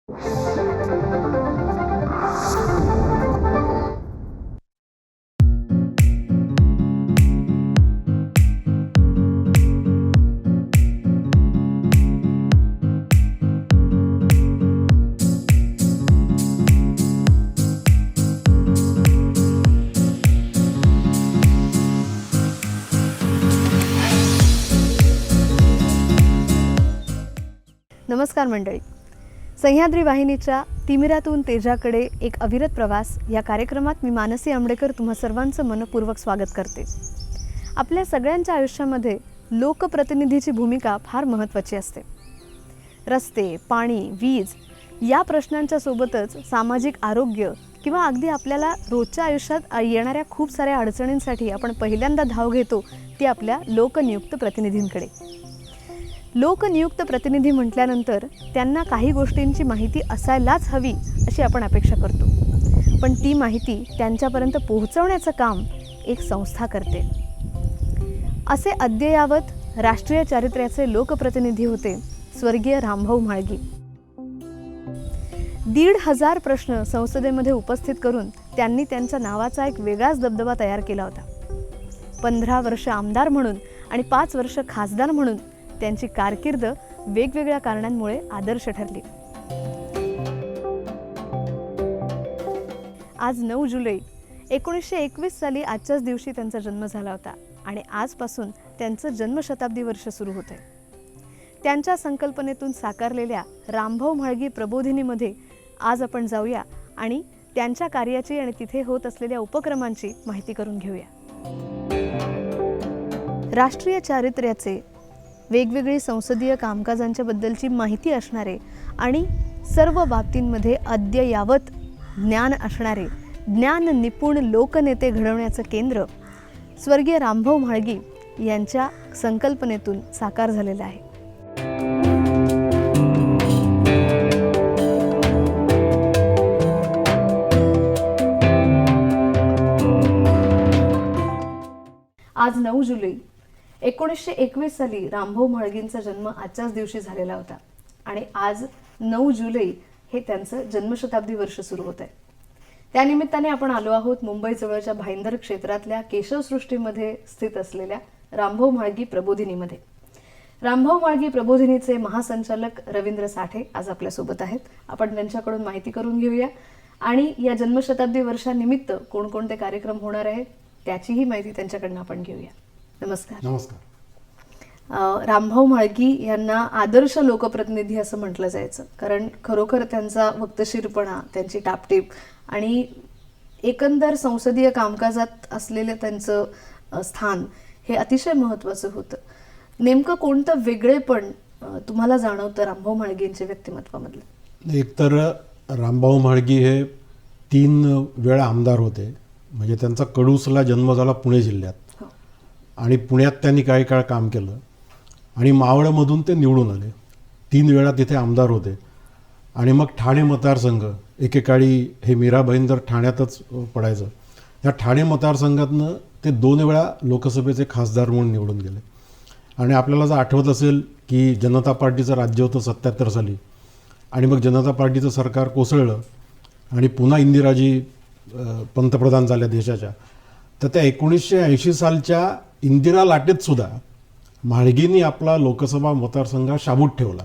नमस्कार मंडळी, सह्याद्री वाहिनीच्या तिमिरातून तेजाकडे एक अविरत प्रवास या कार्यक्रमात मी मानसी आंबेडकर तुम्हा सर्वांचं मनपूर्वक स्वागत करते. आपल्या सगळ्यांच्या आयुष्यामध्ये लोकप्रतिनिधीची भूमिका फार महत्त्वाची असते. रस्ते, पाणी, वीज या प्रश्नांच्या सोबतच सामाजिक आरोग्य किंवा अगदी आपल्याला रोजच्या आयुष्यात येणाऱ्या खूप साऱ्या अडचणींसाठी आपण पहिल्यांदा धाव घेतो ती आपल्या लोकनियुक्त प्रतिनिधींकडे. लोकनियुक्त प्रतिनिधी म्हटल्यानंतर त्यांना काही गोष्टींची माहिती असायलाच हवी अशी आपण अपेक्षा करतो, पण ती माहिती त्यांच्यापर्यंत पोहोचवण्याचं काम एक संस्था करते. असे अद्ययावत राष्ट्रीय चारित्र्याचे लोकप्रतिनिधी होते स्वर्गीय रामभाऊ म्हाळगी. 1,500 प्रश्न संसदेमध्ये उपस्थित करून त्यांनी त्यांच्या नावाचा एक वेगळाच दबदबा तयार केला होता. 15 वर्ष आमदार म्हणून आणि 5 वर्ष खासदार म्हणून त्यांची कारकीर्द वेगवेगळ्या कारणांमुळे आदर्श ठरली. आज 9 जुलै 1921 साली आजच्याच दिवशी त्यांचा जन्म झाला होता आणि आजपासून त्यांचं जन्मशताब्दी वर्ष सुरू होते. त्यांच्या संकल्पनेतून साकारलेल्या रामभाऊ म्हाळगी प्रबोधिनीमध्ये आज आपण जाऊया आणि त्यांच्या कार्याची आणि तिथे होत असलेल्या उपक्रमांची माहिती करून घेऊया. राष्ट्रीय चारित्र्याचे वेगवेगळी संसदीय कामकाजांच्या बद्दलची माहिती असणारे आणि सर्व बाबतींमध्ये अद्ययावत ज्ञान असणारे ज्ञान निपुण लोकनेते घडवण्याचं केंद्र स्वर्गीय रामभाऊ म्हाळगी यांच्या संकल्पनेतून साकार झालेलं आहे. आज 9 जुलै 1921 साली रामभाऊ म्हाळगींचा जन्म आजच्याच दिवशी झालेला होता आणि आज 9 जुलै हे त्यांचं जन्मशताब्दी वर्ष सुरू होत आहे. त्यानिमित्ताने आपण आलो आहोत मुंबईजवळच्या भाईंदर क्षेत्रातल्या केशवसृष्टीमध्ये स्थित असलेल्या रामभाऊ म्हाळगी प्रबोधिनीमध्ये. रामभाऊ म्हाळगी प्रबोधिनीचे महासंचालक रवींद्र साठे आज आपल्यासोबत आहेत. आपण त्यांच्याकडून माहिती करून घेऊया आणि या जन्मशताब्दी वर्षानिमित्त कोणकोणते कार्यक्रम होणार आहेत त्याचीही माहिती त्यांच्याकडून आपण घेऊया. नमस्कार. नमस्कार. रामभाऊ म्हाळगी यांना आदर्श लोकप्रतिनिधी असं म्हटलं जायचं, कारण खरोखर त्यांचा वक्तशीरपणा, त्यांची टापटीप आणि एकंदर संसदीय कामकाजात असलेलं त्यांचं स्थान हे अतिशय महत्त्वाचं होतं. नेमकं कोणतं वेगळेपण तुम्हाला जाणवतं रामभाऊ म्हाळगींच्या व्यक्तिमत्वामधलं? एकतर रामभाऊ म्हाळगी हे 3 वेळा आमदार होते. म्हणजे त्यांचा कडूसला जन्म झाला पुणे जिल्ह्यात आणि पुण्यात त्यांनी काही काळ काम केलं आणि मावळमधून ते निवडून आले. 3 वेळा तिथे आमदार होते आणि मग ठाणे मतदारसंघ, एकेकाळी हे मीरा भाईंदर ठाण्यातच पडायचं, त्या ठाणे मतदारसंघातनं ते 2 वेळा लोकसभेचे खासदार म्हणून निवडून गेले. आणि आपल्याला जर आठवत असेल की जनता पार्टीचं राज्य होतं 77 साली आणि मग जनता पार्टीचं सरकार कोसळलं आणि पुन्हा इंदिराजी पंतप्रधान झाल्या देशाच्या. तर त्या 1980 सालच्या इंदिरा लाटेत सुद्धा म्हाळगींनी आपला लोकसभा मतदारसंघ शाबूत ठेवला.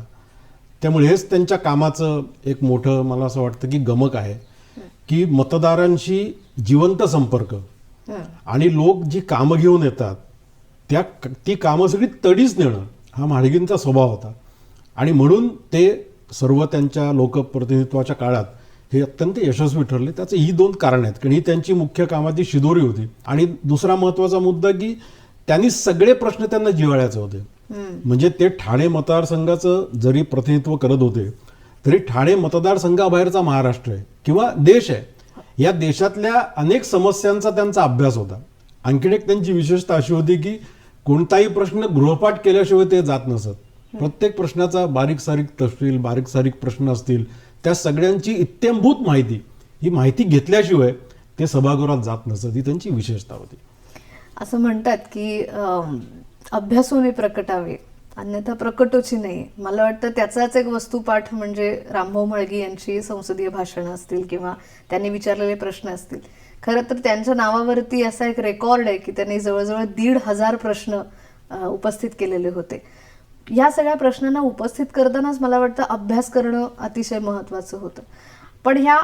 त्यामुळे हेच त्यांच्या कामाचं एक मोठं मला असं वाटतं की गमक आहे की मतदारांशी जिवंत संपर्क आणि लोक जी कामं घेऊन येतात ती कामं सगळी तडीच नेणं हा म्हाळगींचा स्वभाव होता. आणि म्हणून ते सर्व त्यांच्या लोकप्रतिनिधित्वाच्या काळात हे अत्यंत यशस्वी ठरले. त्याचे ही 2 कारणं आहेत, कारण ही त्यांची मुख्य कामाची शिदोरी होती. आणि दुसरा महत्त्वाचा मुद्दा की त्यांनी सगळे प्रश्न त्यांना जिव्हाळ्याचे होते. म्हणजे ते ठाणे मतदारसंघाचं जरी प्रतिनिधित्व करत होते तरी ठाणे मतदारसंघाबाहेरचा महाराष्ट्र आहे किंवा देश आहे, या देशातल्या अनेक समस्यांचा त्यांचा अभ्यास होता. आणखीन एक त्यांची विशेषता अशी होती की कोणताही प्रश्न गृहपाठ केल्याशिवाय ते जात नसत. प्रत्येक प्रश्नाचा बारीक सारीक तपशील, बारीक सारीक प्रश्न असतील, त्या सगळ्यांची इत्थंभूत माहिती, ही माहिती घेतल्याशिवाय ते सभागृहात जात नसत. ही त्यांची विशेषता होती. असं म्हणतात की अभ्यासूने प्रकटावे अन्यथा प्रकटोची नाही. मला वाटतं त्याचाच एक वस्तुपाठ म्हणजे रामभाऊ म्हाळगी यांची संसदीय भाषणं असतील किंवा त्यांनी विचारलेले प्रश्न असतील. खरं तर त्यांच्या नावावरती असा एक रेकॉर्ड आहे की त्यांनी जवळजवळ 1,500 प्रश्न उपस्थित केलेले होते. ह्या सगळ्या प्रश्नांना उपस्थित करतानाच मला वाटतं अभ्यास करणं अतिशय महत्त्वाचं होतं. पण ह्या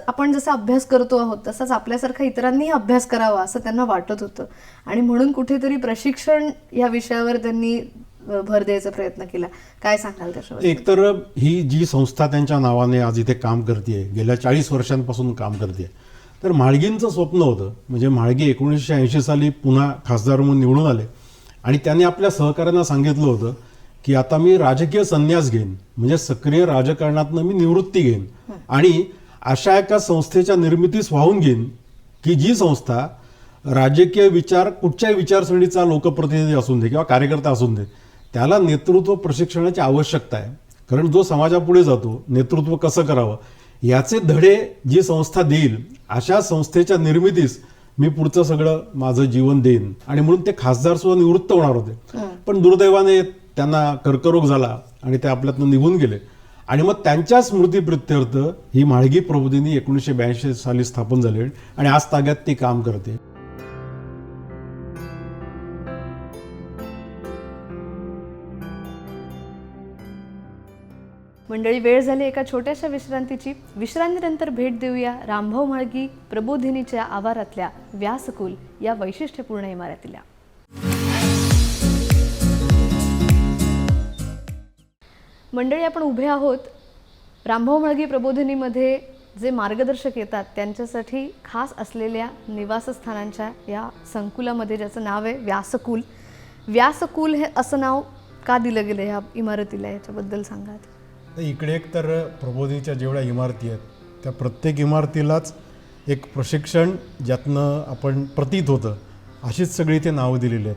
आपण जसा अभ्यास करतो आहोत तसाच आपल्यासारखा इतरांनीही अभ्यास करावा असं त्यांना वाटत होतं आणि म्हणून कुठेतरी प्रशिक्षण या विषयावर त्यांनी भर द्यायचा प्रयत्न केला. काय सांगाल त्याच्यावर? एकतर ही जी संस्था त्यांच्या नावाने आज इथे काम करते, गेल्या 40 वर्षांपासून काम करते, तर म्हाळगींचं स्वप्न होतं. म्हणजे म्हाळगी 1980 साली पुन्हा खासदार म्हणून निवडून आले आणि त्यांनी आपल्या सहकाऱ्यांना सांगितलं होतं की आता मी राजकीय संन्यास घेईन, म्हणजे सक्रिय राजकारणातनं मी निवृत्ती घेईन आणि अशा एका संस्थेच्या निर्मितीस वाहून घेईन की जी संस्था राजकीय विचार, कुठच्याही विचारसरणीचा लोकप्रतिनिधी असून दे किंवा कार्यकर्ता असून दे, त्याला नेतृत्व प्रशिक्षणाची आवश्यकता आहे. कारण जो समाजापुढे जातो, नेतृत्व कसं करावं याचे धडे जी संस्था देईल, अशा संस्थेच्या निर्मितीस मी पुढचं सगळं माझं जीवन देईन. आणि म्हणून ते खासदार सुद्धा निवृत्त होणार होते. पण दुर्दैवाने त्यांना कर्करोग झाला आणि ते आपल्यातनं निघून गेले. आणि मग त्यांच्या स्मृतीप्रित्यर्थ ही म्हाळगी प्रबोधिनी 1982 साली स्थापन झाली आणि आज ताग्यात ती काम करते. मंडळी, वेळ झाली एका छोट्याशा विश्रांतीची. विश्रांतीनंतर भेट देऊया रामभाऊ म्हाळगी प्रबोधिनीच्या आवारातल्या व्यासकुल या वैशिष्ट्यपूर्ण इमारतीला. मंडळी, आपण उभे आहोत रामभाऊ म्हाळगी प्रबोधिनीमध्ये जे मार्गदर्शक येतात त्यांच्यासाठी खास असलेल्या निवासस्थानांच्या या संकुलामध्ये, ज्याचं नाव आहे व्यासकुल. व्यासकुल हे असं नाव का दिलं गेलं ह्या इमारतीला, याच्याबद्दल सांगा. इकडे एक तर प्रबोधिनीच्या जेवढ्या इमारती आहेत त्या प्रत्येक इमारतीलाच एक प्रशिक्षण ज्यातनं आपण प्रतीत होतं अशीच सगळी इथे नावं दिलेली आहेत.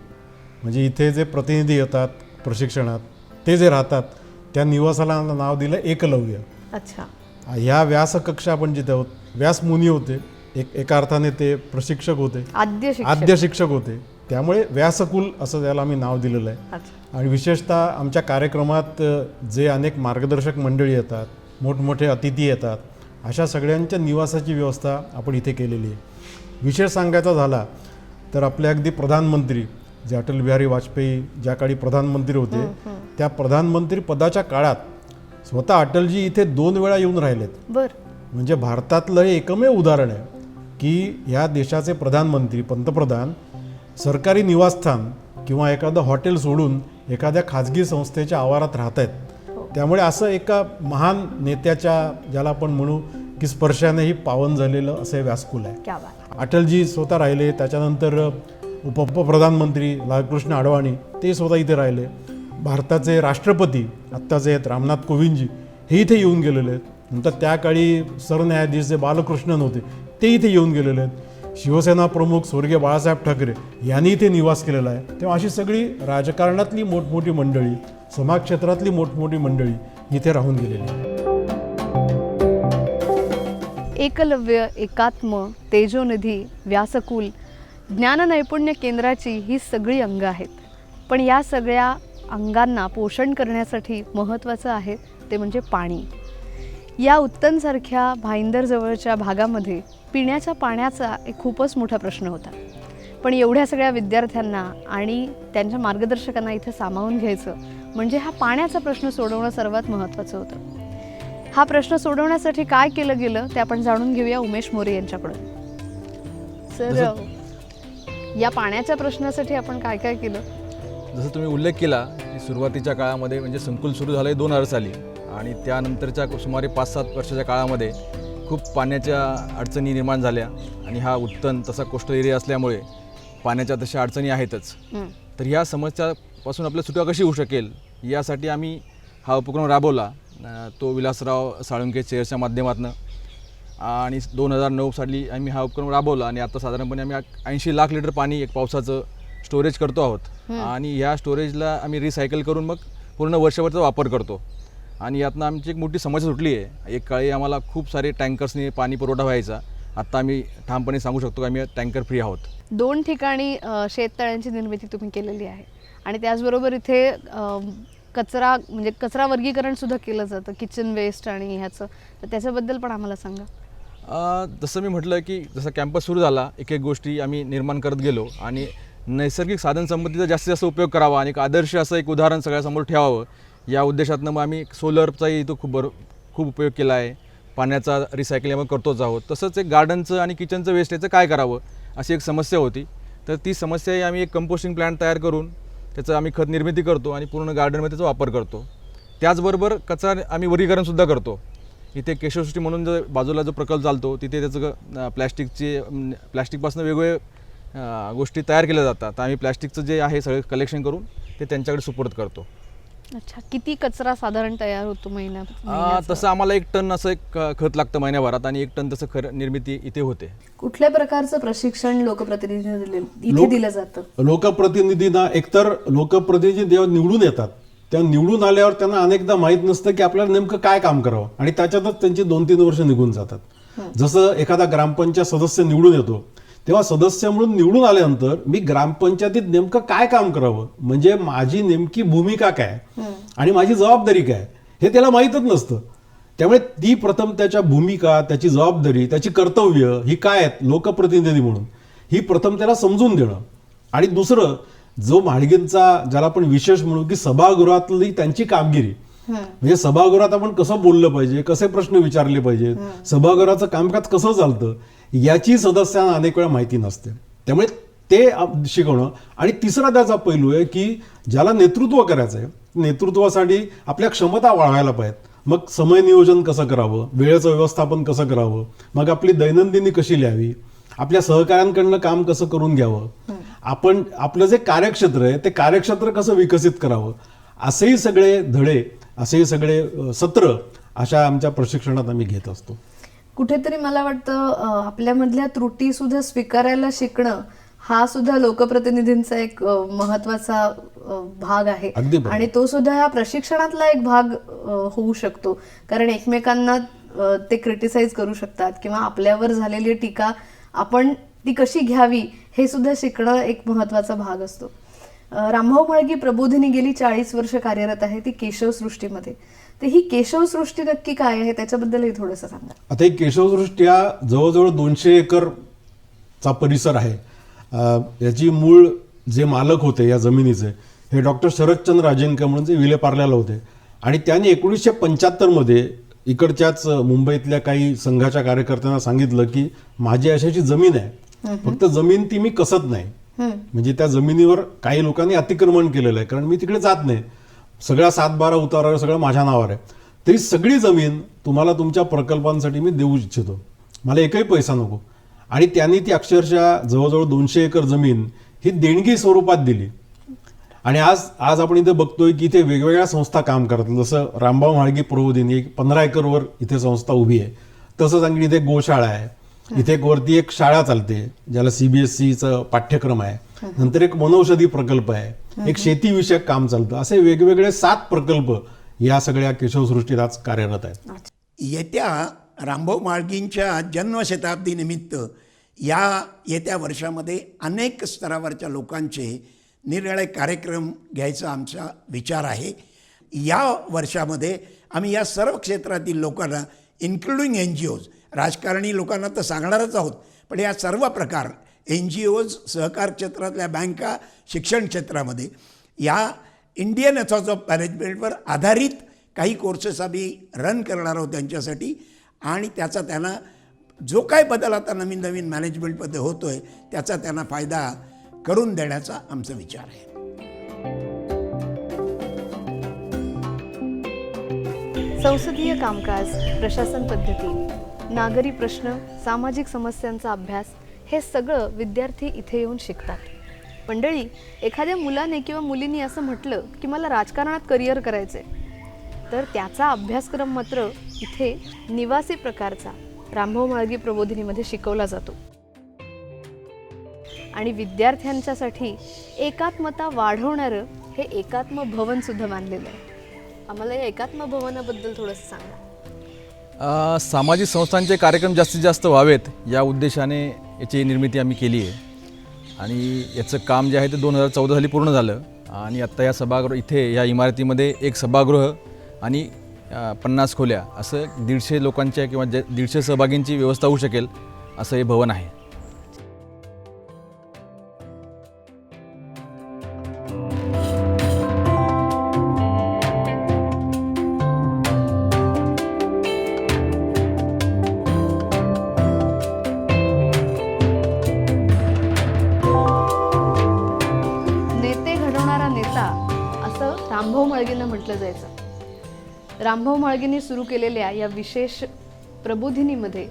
म्हणजे इथे जे प्रतिनिधी येतात प्रशिक्षणात, ते जे राहतात त्या निवासाला नाव दिलं एकलव्य. अच्छा. ह्या व्यासकक्षा आपण जिथे आहोत, व्यासमुनी होते, एका अर्थाने ते प्रशिक्षक होते, आद्य शिक्षक होते, त्यामुळे व्यासकुल असं त्याला आम्ही नाव दिलेलं आहे. आणि विशेषतः आमच्या कार्यक्रमात जे अनेक मार्गदर्शक मंडळी येतात, मोठमोठे अतिथी येतात, अशा सगळ्यांच्या निवासाची व्यवस्था आपण इथे केलेली आहे. विशेष सांगायचा झाला तर आपले अगदी प्रधानमंत्री जे अटल बिहारी वाजपेयी ज्या काळी प्रधानमंत्री होते, त्या प्रधानमंत्री पदाच्या काळात स्वतः अटलजी इथे 2 वेळा येऊन राहिलेत. म्हणजे भारतातलं हे एकमेव उदाहरण आहे की ह्या देशाचे प्रधानमंत्री, पंतप्रधान सरकारी निवासस्थान किंवा एखादं हॉटेल सोडून एखाद्या खाजगी संस्थेच्या आवारात राहत आहेत. त्यामुळे असं एका महान नेत्याच्या, ज्याला आपण म्हणू की स्पर्शानेही पावन झालेलं असं व्यासकुल आहे. अटलजी स्वतः राहिले, त्याच्यानंतर उपप्रधानमंत्री लालकृष्ण अडवाणी ते स्वतः इथे राहिले. भारताचे राष्ट्रपती आत्ताचे आहेत रामनाथ कोविंदजी, हे इथे येऊन गेलेले आहेत. नंतर त्या काळी सरन्यायाधीश जे बालकृष्णन होते ते इथे येऊन गेलेले आहेत. शिवसेना प्रमुख स्वर्गीय बाळासाहेब ठाकरे यांनी इथे निवास केलेला आहे. तेव्हा अशी सगळी राजकारणातली मोठमोठी मंडळी, समाज क्षेत्रातली मोठमोठी मंडळी इथे राहून गेलेली आहे. एकलव्य, एकात्म, तेजोनिधी, व्यासकुल, ज्ञाननैपुण्य केंद्राची ही सगळी अंग आहेत. पण या सगळ्या अंगांना पोषण करण्यासाठी महत्त्वाचं आहे ते म्हणजे पाणी. या उत्तनसारख्या भाईंदरजवळच्या भागामध्ये पिण्याच्या पाण्याचा एक खूपच मोठा प्रश्न होता. पण एवढ्या सगळ्या विद्यार्थ्यांना आणि त्यांच्या मार्गदर्शकांना इथे सामावून घ्यायचं म्हणजे हा पाण्याचा प्रश्न सोडवणं सर्वात महत्त्वाचं होतं. हा प्रश्न सोडवण्यासाठी काय केलं गेलं ते आपण जाणून घेऊया उमेश मोरे यांच्याकडून. सर, या पाण्याच्या प्रश्नासाठी आपण काय काय केलं? जसं तुम्ही उल्लेख केला की सुरुवातीच्या काळामध्ये म्हणजे संकुल सुरू झालं आहे 2000 साली आणि त्यानंतरच्या सुमारे 5-7 वर्षाच्या काळामध्ये खूप पाण्याच्या अडचणी निर्माण झाल्या आणि हा उत्तन तसा कोस्टल एरिया असल्यामुळे पाण्याच्या तशा अडचणी आहेतच. तर ह्या समस्यापासून आपल्याला सुटका कशी होऊ शकेल यासाठी आम्ही हा उपक्रम राबवला. तो विलासराव साळुंके चेअरच्या माध्यमातून आणि 2009 साली आम्ही हा उपक्रम राबवला आणि आता साधारणपणे आम्ही 80 लाख लिटर पाणी एक पावसाचं स्टोरेज करतो आहोत आणि ह्या स्टोरेजला आम्ही रिसायकल करून मग पूर्ण वर्षभरचा वापर करतो. आणि यातनं आमची एक मोठी समस्या सुटली आहे. एक काळी आम्हाला खूप सारे टँकर्सनी पाणी पुरवठा व्हायचा, आता आम्ही ठामपणे सांगू शकतो की आम्ही टँकर फ्री आहोत. 2 ठिकाणी शेततळ्यांची निर्मिती तुम्ही केलेली आहे आणि त्याचबरोबर इथे कचरा म्हणजे कचरा वर्गीकरणसुद्धा केलं जातं, किचन वेस्ट आणि ह्याचं, तर त्याच्याबद्दल पण आम्हाला सांगा. जसं मी म्हटलं की जसा कॅम्पस सुरू झाला एक एक गोष्टी आम्ही निर्माण करत गेलो आणि नैसर्गिक साधनसंपत्तीचा जास्तीत जास्त उपयोग करावा आणि एक आदर्श असं एक उदाहरण सगळ्यासमोर ठेवावं या उद्देशातनं मग आम्ही सोलरचाही इथं खूप उपयोग केला आहे. पाण्याचा रिसायकलिंग आपण करतोच आहोत. तसंच एक गार्डनचं आणि किचनचं वेस्ट याचं काय करावं अशी एक समस्या होती. तर ती समस्याही आम्ही एक कंपोस्टिंग प्लांट तयार करून त्याचं आम्ही खत निर्मिती करतो आणि पूर्ण गार्डनमध्ये त्याचा वापर करतो. त्याचबरोबर कचरा आम्ही वर्गीकरणसुद्धा करतो. इथे केशवसृष्टी म्हणून जो बाजूला जो प्रकल्प चालतो तिथे त्याचं प्लॅस्टिकपासून वेगवेगळे गोष्टी तयार केल्या जातात. तर आम्ही प्लॅस्टिकचं जे आहे सगळं कलेक्शन करून ते त्यांच्याकडे सुपूर्द करतो. अच्छा, किती कचरा साधारण तयार होतो महिन्यात? तसं आम्हाला 1 टन असं एक खत लागतं महिन्याभरात आणि 1 टन तसं निर्मिती इथे होते. कुठल्या प्रकारचं प्रशिक्षण लोकप्रतिनिधींना इथे दिलं जातं? लोकप्रतिनिधींना एकतर लोकप्रतिनिधी जेव्हा निवडून येतात त्या निवडून आल्यावर त्यांना अनेकदा माहीत नसतं की आपल्याला नेमकं काय काम करावं आणि त्याच्यातच त्यांची 2-3 वर्ष निघून जातात. जसं एखादा ग्रामपंचायत सदस्य निवडून येतो तेव्हा सदस्य म्हणून निवडून आल्यानंतर मी ग्रामपंचायतीत नेमकं काय काम करावं, म्हणजे माझी नेमकी भूमिका काय आणि माझी जबाबदारी काय हे त्याला माहीतच नसतं. त्यामुळे ती प्रथम त्याच्या भूमिका, त्याची जबाबदारी, त्याची कर्तव्य ही काय आहेत लोकप्रतिनिधी म्हणून ही प्रथम त्याला समजून देणं. आणि दुसरं जो म्हाडगींचा ज्याला आपण विशेष म्हणू की सभागृहातली त्यांची कामगिरी, म्हणजे सभागृहात आपण कसं बोललं पाहिजे, कसे प्रश्न विचारले पाहिजेत, सभागृहाचं कामकाज कसं चालतं याची सदस्यांना अनेक वेळा माहिती नसते. त्यामुळे ते शिकवणं. आणि तिसरा त्याचा पैलू आहे की ज्याला नेतृत्व करायचं आहे नेतृत्वासाठी आपल्या क्षमता वाढवायला पाहिजेत. मग समय नियोजन कसं करावं, वेळेचं व्यवस्थापन कसं करावं, मग आपली दैनंदिनी कशी लिहावी, आपल्या सहकाऱ्यांकडनं काम कसं करून घ्यावं, आपण आपलं जे कार्यक्षेत्र आहे ते कार्यक्षेत्र कसं विकसित करावं, असेही सगळे धडे, असेही सगळे सत्र अशा आमच्या प्रशिक्षणात आम्ही घेत असतो. कुठेतरी मला वाटतं आपल्यामधल्या त्रुटी सुद्धा स्वीकारायला शिकणं हा सुद्धा लोकप्रतिनिधींचा एक महत्वाचा भाग आहे आणि तो सुद्धा ह्या प्रशिक्षणातला एक भाग होऊ शकतो. कारण एकमेकांना ते क्रिटिसाइज करू शकतात किंवा आपल्यावर झालेली टीका आपण ती कशी घ्यावी हे सुद्धा शिकणं एक महत्वाचा भाग असतो. रामभाऊ म्हाळगी प्रबोधिनी गेली 40 वर्ष कार्यरत आहे ती केशवसृष्टीमध्ये. तर ही केशवसृष्टी नक्की काय आहे त्याच्याबद्दलही थोडंसं सांगा. आता ही केशवसृष्टी हा जवळजवळ 200 एकरचा परिसर आहे. याची मूळ जे मालक होते या जमिनीचे हे डॉक्टर शरदचंद्र राजेंकर म्हणून जे विलेपार्ल्याला होते आणि त्यांनी 1975 इकडच्याच मुंबईतल्या काही संघाच्या कार्यकर्त्यांना सांगितलं की माझी अशाची जमीन आहे, फक्त जमीन ती मी कसत नाही, म्हणजे त्या जमिनीवर काही लोकांनी अतिक्रमण केलेलं आहे कारण मी तिकडे जात नाही, सगळ्या 7-12 उतारावर सगळं माझ्या नावावर आहे, तरी सगळी जमीन तुम्हाला तुमच्या प्रकल्पांसाठी मी देऊ इच्छितो, मला एकही पैसा नको. आणि त्यांनी ती अक्षरशः जवळजवळ 200 एकर जमीन ही देणगी स्वरूपात दिली. आणि आज आपण इथे बघतोय की इथे वेगवेगळ्या संस्था काम करतात. जसं रामभाऊ म्हाळगी प्रबोधिनी 15 एकरवर इथे संस्था उभी आहे. तसंच आणखी इथे गोशाळा आहे, इथे वरती एक शाळा चालते ज्याला CBSEचं पाठ्यक्रम आहे, नंतर एक वनौषधी प्रकल्प आहे, एक शेतीविषयक काम चालतं. असे वेगवेगळे 7 प्रकल्प या सगळ्या केशवसृष्टीत आज कार्यरत आहेत. येत्या रामभाऊ म्हाळगींच्या जन्मशताब्दी निमित्त या येत्या वर्षामध्ये अनेक स्तरावरच्या लोकांचे निरनिराळे कार्यक्रम घ्यायचा आमचा विचार आहे. या वर्षामध्ये आम्ही या सर्व क्षेत्रातील लोकांना इन्क्लुडिंग NGOज, राजकारणी लोकांना तर सांगणारच आहोत, पण या सर्व प्रकार NGOज, सहकार क्षेत्रातल्या बँका, शिक्षण क्षेत्रामध्ये या इंडियन एथॉस ऑफ मॅनेजमेंटवर आधारित काही कोर्सेस आम्ही रन करणार आहोत त्यांच्यासाठी. आणि त्याचा त्यांना जो काय बदल आता नवीन नवीन मॅनेजमेंटमध्ये होतो आहे त्याचा त्यांना फायदा करून देण्याचा आमचा विचार आहे. संसदीय कामकाज, प्रशासन पद्धती, नागरी प्रश्न, सामाजिक समस्यांचा अभ्यास हे सगळं विद्यार्थी इथे येऊन शिकतात. मंडळी, एखाद्या मुलाने किंवा मुलीने असं म्हटलं की मला राजकारणात करिअर करायचंय, तर त्याचा अभ्यासक्रम मात्र इथे निवासी प्रकारचा रामभाऊ म्हाळगी प्रबोधिनीमध्ये शिकवला जातो. आणि विद्यार्थ्यांच्यासाठी एकात्मता वाढवणारं हे एकात्म भवन सुद्धा मानलेलं आहे. आम्हाला या एकात्म भवनाबद्दल थोडंसं सांगा. सामाजिक संस्थांचे कार्यक्रम जास्तीत जास्त व्हावेत या उद्देशाने याची निर्मिती आम्ही केली आहे आणि याचं काम जे आहे ते 2014 साली पूर्ण झालं. आणि आत्ता या सभागृह इथे या इमारतीमध्ये एक सभागृह आणि 50 खोल्या असं 150 लोकांच्या किंवा 150 सहभागींची व्यवस्था होऊ शकेल असं हे भवन आहे. नेते घडवणारा नेता असं रामभाऊ म्हाळगींना म्हटलं जायचं. रामभाऊ म्हाळगींनी सुरू केलेल्या या विशेष प्रबोधिनीमध्ये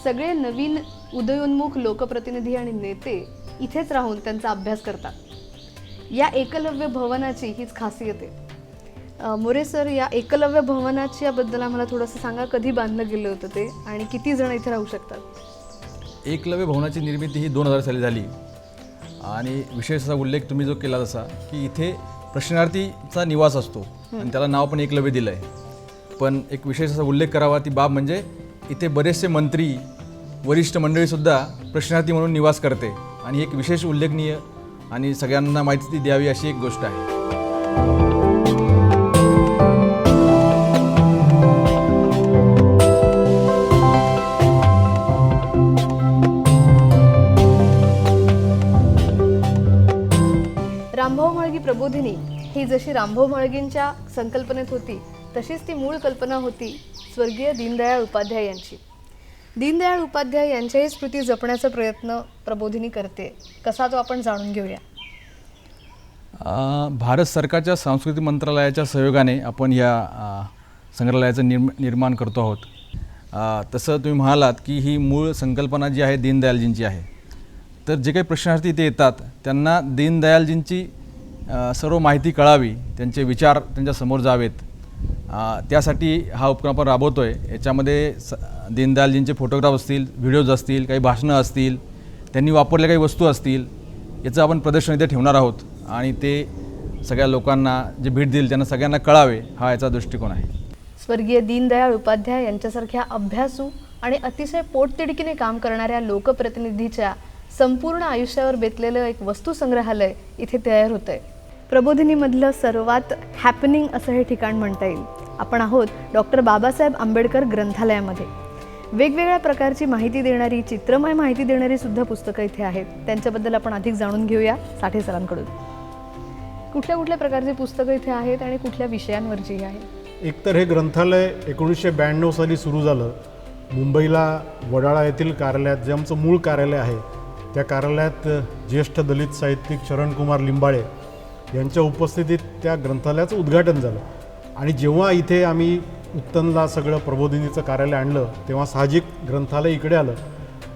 सगळे नवीन उदयोन्मुख लोकप्रतिनिधी आणि नेते इथेच राहून त्यांचा अभ्यास करतात. या एकलव्य भवनाची हीच खासियत आहे. मोरे सर, या एकलव्य भवनाच्या बद्दल आम्हाला थोडंसं सांगा. कधी बांधलं गेलं होतं ते आणि किती जण इथे राहू शकतात? एकलव्य भवनाची निर्मिती ही 2000 साली झाली आणि विशेष असा उल्लेख तुम्ही जो केला तसा की इथे प्रश्नार्थीचा निवास असतो आणि त्याला नाव पण एकलव्य दिलं आहे. पण एक विशेष असा उल्लेख करावा ती बाब म्हणजे इथे बरेचसे मंत्री वरिष्ठ मंडळीसुद्धा प्रश्नार्थी म्हणून निवास करते आणि एक विशेष उल्लेखनीय आणि सगळ्यांना माहिती द्यावी अशी एक गोष्ट आहे. रामभाऊ म्हाळगी प्रबोधिनी ही जशी रामभाऊ म्हाळगींच्या संकल्पनेत होती तशीच ती मूळ कल्पना होती स्वर्गीय दीनदयाळ उपाध्याय यांची. दीनदयाळ उपाध्याय यांच्याही स्मृती जपण्याचा प्रयत्न प्रबोधिनी करते. कसा तो आपण जाणून घेऊया. भारत सरकारच्या सांस्कृतिक मंत्रालयाच्या सहयोगाने आपण या संग्रहालयाचं निर्माण करतो आहोत. तसं तुम्ही म्हणालात की ही मूळ संकल्पना जी आहे दीनदयालजींची आहे. तर जे काही प्रश्नार्थी इथे येतात त्यांना दीनदयालजींची सर्व माहिती कळावी, त्यांचे विचार त्यांच्यासमोर जावेत, त्यासाठी हा उपक्रम आपण राबवतो आहे. याच्यामध्ये दीनदयालजींचे फोटोग्राफ असतील, व्हिडिओज असतील, काही भाषणं असतील, त्यांनी वापरलेल्या काही वस्तू असतील, याचं आपण प्रदर्शन इथे ठेवणार आहोत आणि ते सगळ्या लोकांना जे भेट देईल त्यांना सगळ्यांना कळावे हा याचा दृष्टिकोन आहे. स्वर्गीय दीनदयाळ उपाध्याय यांच्यासारख्या अभ्यासू आणि अतिशय पोटतिडकीने काम करणाऱ्या लोकप्रतिनिधीच्या संपूर्ण आयुष्यावर बेतलेलं एक वस्तू संग्रहालय इथे तयार होतं आहे. प्रबोधिनीमधलं सर्वात हॅपनिंग असं हे ठिकाण म्हणता येईल. आपण आहोत डॉक्टर बाबासाहेब आंबेडकर ग्रंथालयामध्ये. वेगवेगळ्या प्रकारची माहिती देणारी, चित्रमय माहिती देणारी सुद्धा पुस्तकं इथे आहेत. त्यांच्याबद्दल आपण अधिक जाणून घेऊया साठे सरांकडून. कुठल्या कुठल्या प्रकारची पुस्तकं इथे आहेत आणि कुठल्या विषयांवरची आहेत? एकतर हे ग्रंथालय 1992 साली सुरू झालं. मुंबईला वडाळा येथील कार्यालयात, जे आमचं मूळ कार्यालय आहे त्या कार्यालयात ज्येष्ठ दलित साहित्यिक शरणकुमार लिंबाळे यांच्या उपस्थितीत त्या ग्रंथालयाचं उद्घाटन झालं. आणि जेव्हा इथे आम्ही उत्तनला सगळं प्रबोधिनीचं कार्यालय आणलं तेव्हा साहजिक ग्रंथालय इकडे आलं.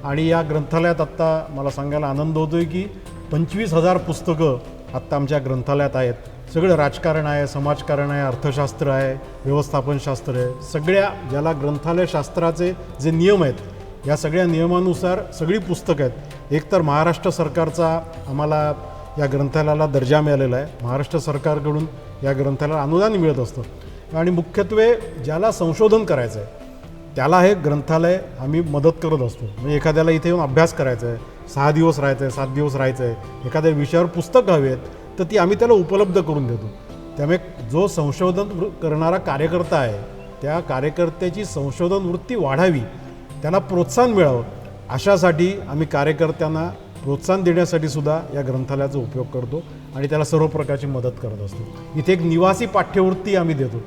आणि या ग्रंथालयात आत्ता मला सांगायला आनंद होतो आहे की 25,000 पुस्तकं आत्ता आमच्या ग्रंथालयात आहेत. सगळं राजकारण आहे, समाजकारण आहे, अर्थशास्त्र आहे, व्यवस्थापनशास्त्र आहे. सगळ्या ज्याला ग्रंथालयशास्त्राचे जे नियम आहेत या सगळ्या नियमानुसार सगळी पुस्तकं आहेत. एकतर महाराष्ट्र सरकारचा आम्हाला या ग्रंथालयाला दर्जा मिळालेला आहे. महाराष्ट्र सरकारकडून या ग्रंथालयाला अनुदान मिळत असतं आणि मुख्यत्वे ज्याला संशोधन करायचं आहे त्याला हे ग्रंथालय आम्ही मदत करत असतो. म्हणजे एखाद्याला इथे येऊन अभ्यास करायचा आहे, 6 दिवस राहायचं आहे, 7 दिवस राहायचं आहे, एखाद्या विषयावर पुस्तकं हवी आहेत तर ती आम्ही त्याला उपलब्ध करून देतो. त्यामुळे जो संशोधन करणारा कार्यकर्ता आहे त्या कार्यकर्त्याची संशोधन वृत्ती वाढावी, त्याला प्रोत्साहन मिळावं, अशासाठी आम्ही कार्यकर्त्यांना प्रोत्साहन देण्यासाठी सुद्धा या ग्रंथालयाचा उपयोग करतो आणि त्याला सर्व प्रकारची मदत करत असतो. इथे एक निवासी पाठ्यवृत्ती आम्ही देतो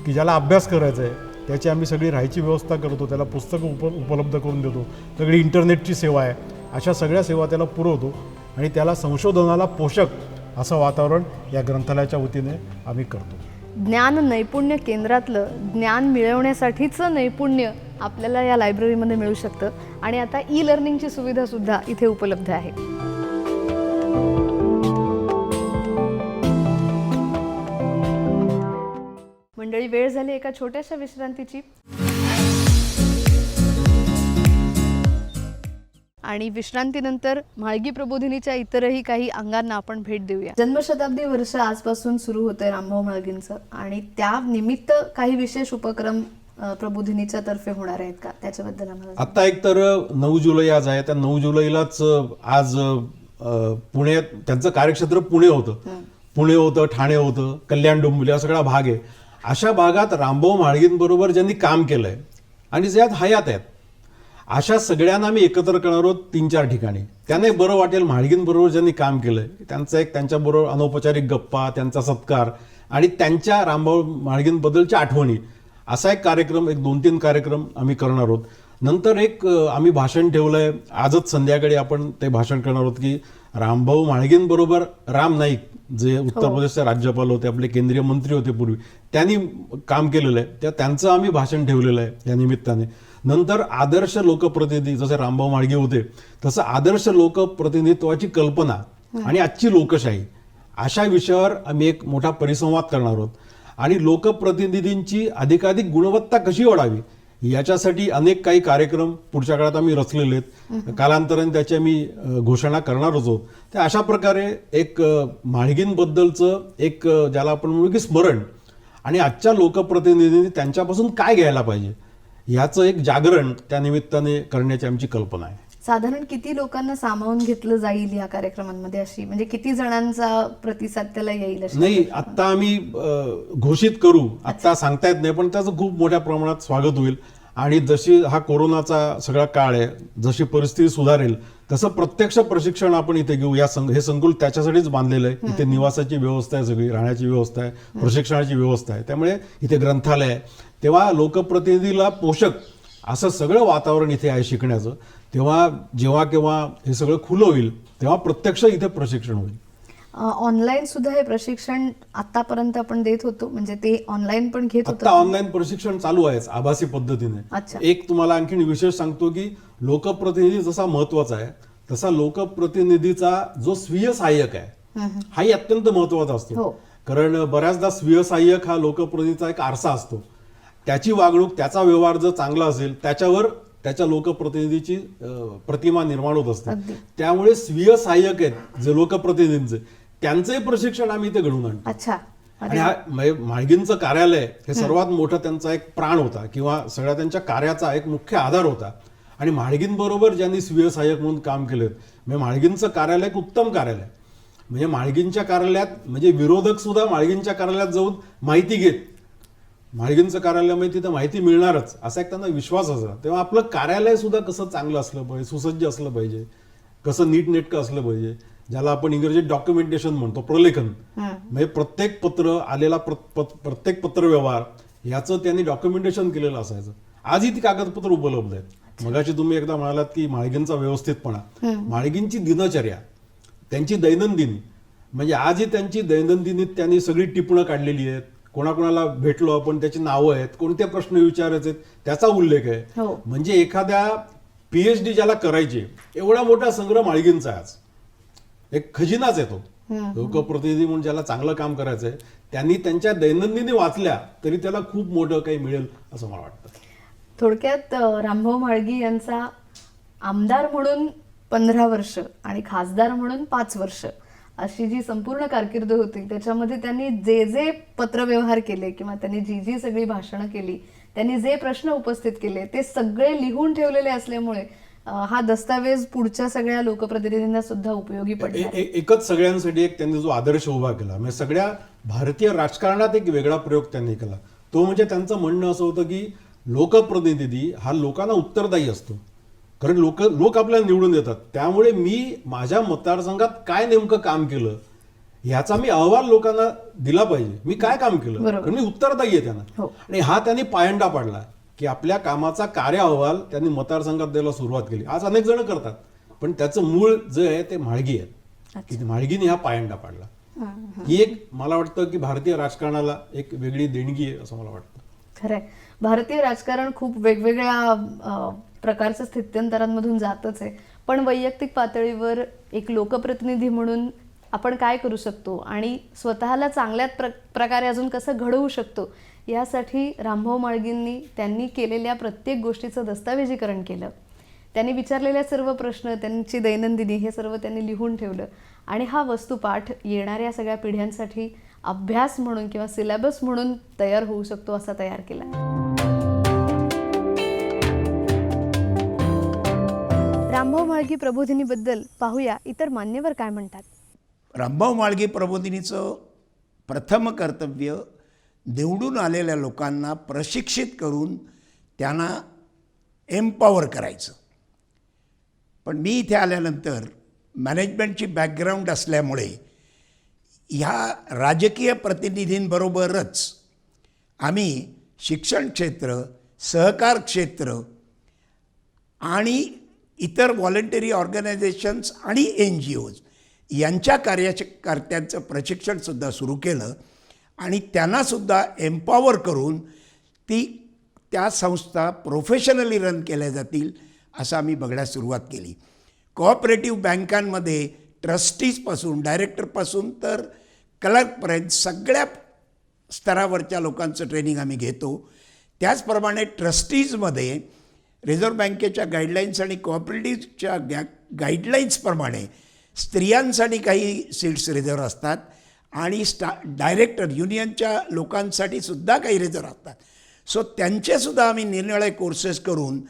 की ज्याला अभ्यास करायचा आहे त्याची आम्ही सगळी राहायची व्यवस्था करतो, त्याला पुस्तकं उपलब्ध करून देतो, सगळी इंटरनेटची सेवा आहे, अशा सगळ्या सेवा त्याला पुरवतो आणि त्याला संशोधनाला पोषक असं वातावरण या ग्रंथालयाच्या वतीने आम्ही करतो. ज्ञान नैपुण्य केंद्रातलं ज्ञान मिळवण्यासाठीचं नैपुण्य आपल्याला या लायब्ररीमध्ये मिळू शकतं आणि आता ई-लर्निंगची सुविधासुद्धा इथे उपलब्ध आहे. मंडळी, वेळ झाली एका छोट्याशा विश्रांतीची. आणि विश्रांतीनंतर म्हाळगी प्रबोधिनीच्या इतरही काही अंगांना आपण भेट देऊया. जन्मशताब्दी वर्ष आजपासून सुरू होतंय रामभाऊ म्हाळगींचं आणि त्या निमित्त काही विशेष उपक्रम प्रबोधिनीच्या तर्फे होणार आहेत का, त्याच्याबद्दल आम्हाला आत्ता एक तर 9 जुलै आज आहे. त्या 9 जुलैलाच आज पुण्यात त्यांचं कार्यक्षेत्र पुणे होतं पुणे होतं, ठाणे होतं, कल्याण डोंबिवली हा सगळा भाग आहे. अशा भागात रामभाऊ म्हाळगींबरोबर ज्यांनी काम केलंय आणि ज्यात हयात आहेत अशा सगळ्यांना आम्ही एकत्र करणार आहोत 3-4 ठिकाणी. त्यांनाही बरं वाटेल. म्हाळगींबरोबर ज्यांनी काम केलंय त्यांच्याबरोबर अनौपचारिक गप्पा, त्यांचा सत्कार आणि त्यांच्या रामभाऊ म्हाळगींबद्दलच्या आठवणी असा एक कार्यक्रम, एक 2-3 कार्यक्रम आम्ही करणार आहोत. नंतर एक आम्ही भाषण ठेवलंय, आजच संध्याकाळी आपण ते भाषण करणार आहोत की रामभाऊ म्हाळगींबरोबर राम नाईक जे उत्तर प्रदेशचे राज्यपाल होते, आपले केंद्रीय मंत्री होते पूर्वी, त्यांनी काम केलेलं आहे, त्यांचं आम्ही भाषण ठेवलेलं आहे या निमित्ताने. नंतर आदर्श लोकप्रतिनिधी जसे रामभाऊ म्हाळगी होते तसं आदर्श लोकप्रतिनिधित्वाची कल्पना आणि आजची लोकशाही अशा विषयावर आम्ही एक मोठा परिसंवाद करणार आहोत. आणि लोकप्रतिनिधींची अधिकाधिक गुणवत्ता कशी वाढावी याच्यासाठी अनेक काही कार्यक्रम पुढच्या काळात आम्ही रचलेले आहेत. कालांतराने त्याची आम्ही घोषणा करणारच आहोत. तर अशा प्रकारे एक म्हाळगींबद्दलचं एक ज्याला आपण म्हणू की स्मरण आणि आजच्या लोकप्रतिनिधींनी त्यांच्यापासून काय घ्यायला पाहिजे ह्याचं एक जागरण त्या निमित्ताने करण्याची आमची कल्पना आहे. साधारण किती लोकांना सामावून घेतलं जाईल या कार्यक्रमांमध्ये, अशी म्हणजे किती जणांचा प्रतिसाद त्याला येईल अशी? नाही, आत्ता आम्ही घोषित करू, आत्ता सांगता येत नाही, पण त्याचं खूप मोठ्या प्रमाणात स्वागत होईल. आणि जशी हा कोरोनाचा सगळा काळ आहे, जशी परिस्थिती सुधारेल तसं प्रत्यक्ष प्रशिक्षण आपण इथे घेऊ. हे संकुल त्याच्यासाठीच बांधलेलं आहे. इथे निवासाची व्यवस्था आहे, सगळी राहण्याची व्यवस्था आहे, प्रशिक्षणाची व्यवस्था आहे. त्यामुळे इथे ग्रंथालय आहे. तेव्हा लोकप्रतिनिधीला पोषक असं सगळं वातावरण इथे आहे शिकण्याचं. तेव्हा जेव्हा केव्हा हे सगळं खुलं होईल तेव्हा प्रत्यक्ष इथे प्रशिक्षण होईल. ऑनलाईन सुद्धा हे प्रशिक्षण आतापर्यंत आपण देत होतो, म्हणजे ते ऑनलाईन पण घेत आता होतो? ऑनलाईन प्रशिक्षण चालू आहेच आभासी पद्धतीने. अच्छा. एक तुम्हाला आणखीन विशेष सांगतो की लोकप्रतिनिधी जसा महत्वाचा आहे तसा लोकप्रतिनिधीचा जो स्वीय सहाय्यक आहे हाही अत्यंत महत्वाचा असतो. हो. कारण बऱ्याचदा स्वीय सहाय्यक हा लोकप्रतिनिधीचा एक आरसा असतो. त्याची वागणूक, त्याचा व्यवहार जर चांगला असेल त्याच्यावर त्याच्या लोकप्रतिनिधीची प्रतिमा निर्माण होत असते. त्यामुळे स्वीय सहाय्यक आहेत जे लोकप्रतिनिधींचे, त्यांचंही प्रशिक्षण आम्ही इथे घडवून आणतो. अच्छा. आणि हा म्हाळगींचं कार्यालय हे सर्वात मोठं त्यांचा एक प्राण होता किंवा सगळ्या त्यांच्या कार्याचा एक मुख्य आधार होता. आणि म्हाळगींबरोबर ज्यांनी स्वीय सहाय्यक म्हणून काम केलं, म्हणजे म्हाळगींचं कार्यालय एक उत्तम कार्यालय. म्हणजे म्हाळगींच्या कार्यालयात म्हणजे विरोधक सुद्धा म्हाळगींच्या कार्यालयात जाऊन माहिती घेत, म्हाळगींचं कार्यालयामध्ये तिथं माहिती मिळणारच असा एक त्यांना विश्वास असा. तेव्हा आपलं कार्यालय सुद्धा कसं चांगलं असलं पाहिजे, सुसज्ज असलं पाहिजे, कसं नीटनेटकं असलं पाहिजे, ज्याला आपण इंग्रजीत डॉक्युमेंटेशन म्हणतो, प्रलेखन. म्हणजे प्रत्येक पत्र आलेला प्रत्येक पत्रव्यवहार याचं त्यांनी डॉक्युमेंटेशन केलेलं असायचं. आजही ती कागदपत्र उपलब्ध आहेत. मगाशी तुम्ही एकदा म्हणालात की म्हाळगींचा व्यवस्थितपणा, म्हाळगींची दिनचर्या, त्यांची दैनंदिनी, म्हणजे आजही त्यांची दैनंदिनी त्यांनी सगळी टिपणं काढलेली आहेत. कोणाकोणाला भेटलो आपण त्याची नावं आहेत, कोणते प्रश्न विचारायचे त्याचा उल्लेख आहे. म्हणजे एखाद्या PhD ज्याला करायची एवढा मोठा संग्रह म्हाळगींचा आहे. आज एक खजिनाच आहे तो. लोकप्रतिनिधी म्हणून ज्याला चांगलं काम करायचंय त्यांनी त्यांच्या दैनंदिनी वाचल्या तरी त्याला खूप मोठं काही मिळेल असं मला वाटतं. थोडक्यात रामभाऊ म्हाळगी यांचा आमदार म्हणून 15 वर्ष आणि खासदार म्हणून 5 वर्ष अशी जी संपूर्ण कारकीर्द होती त्याच्यामध्ये त्यांनी जे जे पत्रव्यवहार केले किंवा त्यांनी जी जी सगळी भाषणं केली, त्यांनी जे प्रश्न उपस्थित केले ते सगळे लिहून ठेवलेले असल्यामुळे हा दस्तावेज पुढच्या सगळ्या लोकप्रतिनिधींना सुद्धा उपयोगी पडला. एकच सगळ्यांसाठी एक त्यांनी जो आदर्श उभा केला, म्हणजे सगळ्या भारतीय राजकारणात एक वेगळा प्रयोग त्यांनी केला. तो म्हणजे त्यांचं म्हणणं असं होतं की लोकप्रतिनिधी हा लोकांना उत्तरदायी असतो. कारण लोक आपल्याला निवडून देतात, त्यामुळे मी माझ्या मतदारसंघात काय नेमकं काम केलं ह्याचा मी अहवाल लोकांना दिला पाहिजे. मी काय काम केलं, कारण मी उत्तरदायी आहे त्यांना. आणि हा त्यांनी पायंडा पाडला की आपल्या कामाचा कार्य अहवाल त्यांनी मतदारसंघात द्यायला सुरुवात केली. आज अनेक जण करतात, पण त्याचं मूळ जे आहे ते म्हाळगी आहे की म्हाळगीने हा पायंडा पाडला. ही एक मला वाटतं की भारतीय राजकारणाला एक वेगळी देणगी आहे असं मला वाटतं. खरंय, भारतीय राजकारण खूप वेगवेगळ्या प्रकारच्या स्थित्यंतरांमधून जातच आहे, पण वैयक्तिक पातळीवर एक लोकप्रतिनिधी म्हणून आपण काय करू शकतो आणि स्वतःला चांगल्या प्रकारे अजून कसं घडवू शकतो यासाठी रामभाऊ म्हाळगींनी त्यांनी केलेल्या प्रत्येक गोष्टीचं दस्तावेजीकरण केलं. त्यांनी विचारलेल्या सर्व प्रश्न, त्यांची दैनंदिनी हे सर्व त्यांनी लिहून ठेवलं आणि हा वस्तुपाठ येणाऱ्या सगळ्या पिढ्यांसाठी अभ्यास म्हणून किंवा सिलेबस म्हणून तयार होऊ शकतो असा तयार केला. रामभाऊ म्हाळगी प्रबोधिनीबद्दल पाहूया इतर मान्यवर काय म्हणतात. रामभाऊ म्हाळगी प्रबोधिनीचं प्रथम कर्तव्य निवडून आलेल्या लोकांना प्रशिक्षित करून त्यांना एम्पॉवर करायचं. पण मी इथे आल्यानंतर मॅनेजमेंटची बॅकग्राऊंड असल्यामुळे ह्या राजकीय प्रतिनिधींबरोबरच आम्ही शिक्षण क्षेत्र, सहकार क्षेत्र आणि इतर व्हॉलंटरी ऑर्गनायझेशन्स आणि NGOज यांच्या कार्यकर्त्यांचं प्रशिक्षणसुद्धा सुरू केलं आणि त्यांनासुद्धा एम्पॉवर करून त्या संस्था प्रोफेशनली रन केल्या जातील असं आम्ही बघण्यास सुरुवात केली. कोऑपरेटिव्ह बँकांमध्ये ट्रस्टीजपासून, डायरेक्टरपासून तर क्लर्कपर्यंत सगळ्या स्तरावरच्या लोकांचं ट्रेनिंग आम्ही घेतो. त्याचप्रमाणे ट्रस्टीजमध्ये रिझर्व्ह बँकेच्या गाईडलाईन्स आणि कोऑपरेटिव्हच्या गाईडलाईन्सप्रमाणे स्त्रियांसाठी काही सीट्स रिझर्व्ह असतात आणि डायरेक्टर युनियनच्या लोकांसाठी सुद्धा काही रिझर्व्ह असतात. सो त्यांचेसुद्धा आम्ही निरनिराळे कोर्सेस करून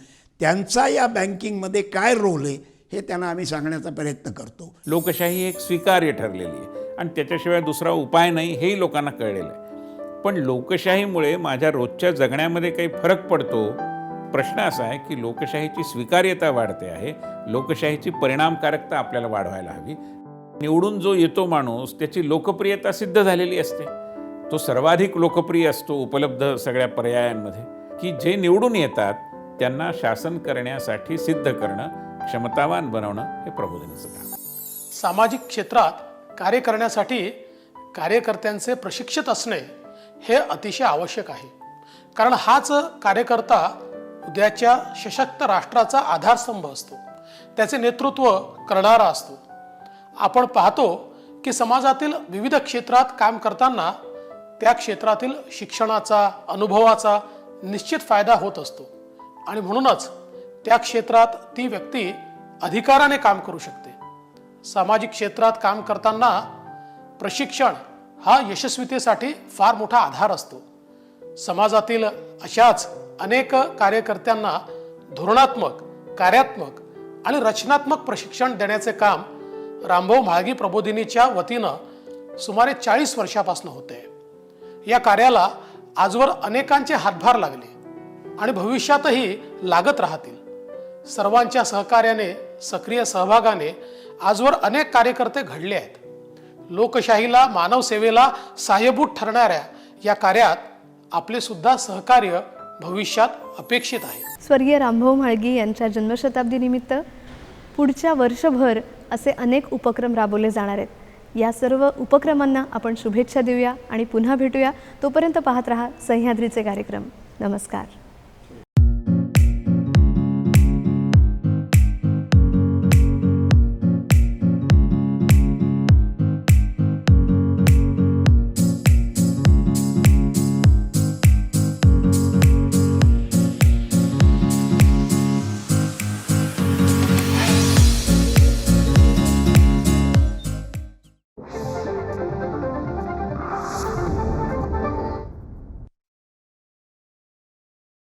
त्यांचा या बँकिंगमध्ये काय रोल आहे हे त्यांना आम्ही सांगण्याचा प्रयत्न करतो. लोकशाही एक स्वीकार्य ठरलेली आहे आणि त्याच्याशिवाय दुसरा उपाय नाही हेही लोकांना कळलेलं आहे. पण लोकशाहीमुळे माझ्या रोजच्या जगण्यामध्ये काही फरक पडतो. प्रश्न असा आहे की लोकशाहीची स्वीकार्यता वाढते आहे, लोकशाहीची परिणामकारकता आपल्याला वाढवायला हवी. निवडून जो येतो माणूस त्याची लोकप्रियता सिद्ध झालेली असते, तो सर्वाधिक लोकप्रिय असतो उपलब्ध सगळ्या पर्यायांमध्ये. की जे निवडून येतात त्यांना शासन करण्यासाठी सिद्ध करणं, क्षमतावान बनवणं हे प्रबोधिनीचं काम. सामाजिक क्षेत्रात कार्य करण्यासाठी कार्यकर्त्यांचे प्रशिक्षित असणे हे अतिशय आवश्यक आहे. कारण हाच कार्यकर्ता उद्याच्या सशक्त राष्ट्राचा आधारस्तंभ असतो, त्याचे नेतृत्व करणारा असतो. आपण पाहतो की समाजातील विविध क्षेत्रात काम करताना त्या क्षेत्रातील शिक्षणाचा, अनुभवाचा निश्चित फायदा होत असतो आणि म्हणूनच त्या क्षेत्रात ती व्यक्ती अधिकाराने काम करू शकते. सामाजिक क्षेत्रात काम करताना प्रशिक्षण हा यशस्वीतेसाठी फार मोठा आधार असतो. समाजातील अशाच अनेक कार्यकर्त्यांना धोरणात्मक, कार्यात्मक आणि रचनात्मक प्रशिक्षण देण्याचे काम रामभाऊ म्हाळगी प्रबोधिनीच्या वतीनं सुमारे 40 वर्षापासून होते. या कार्याला आजवर अनेकांचे हातभार लागले आणि भविष्यातही लागत राहतील. सर्वांच्या सहकार्याने, सक्रिय सहभागाने आजवर अनेक कार्यकर्ते घडले आहेत. लोकशाहीला, मानव सेवेला सहाय्यभूत ठरणाऱ्या या कार्यात आपले सुद्धा सहकार्य भविष्यात अपेक्षित आहे. स्वर्गीय रामभाऊ म्हाळगी यांच्या जन्मशताब्दी निमित्त पुढच्या वर्षभर असे अनेक उपक्रम राबवले जाणार आहेत. या सर्व उपक्रमांना आपण शुभेच्छा देऊया आणि पुन्हा भेटूया. तोपर्यंत पाहत रहा सह्याद्रीचे कार्यक्रम. नमस्कार.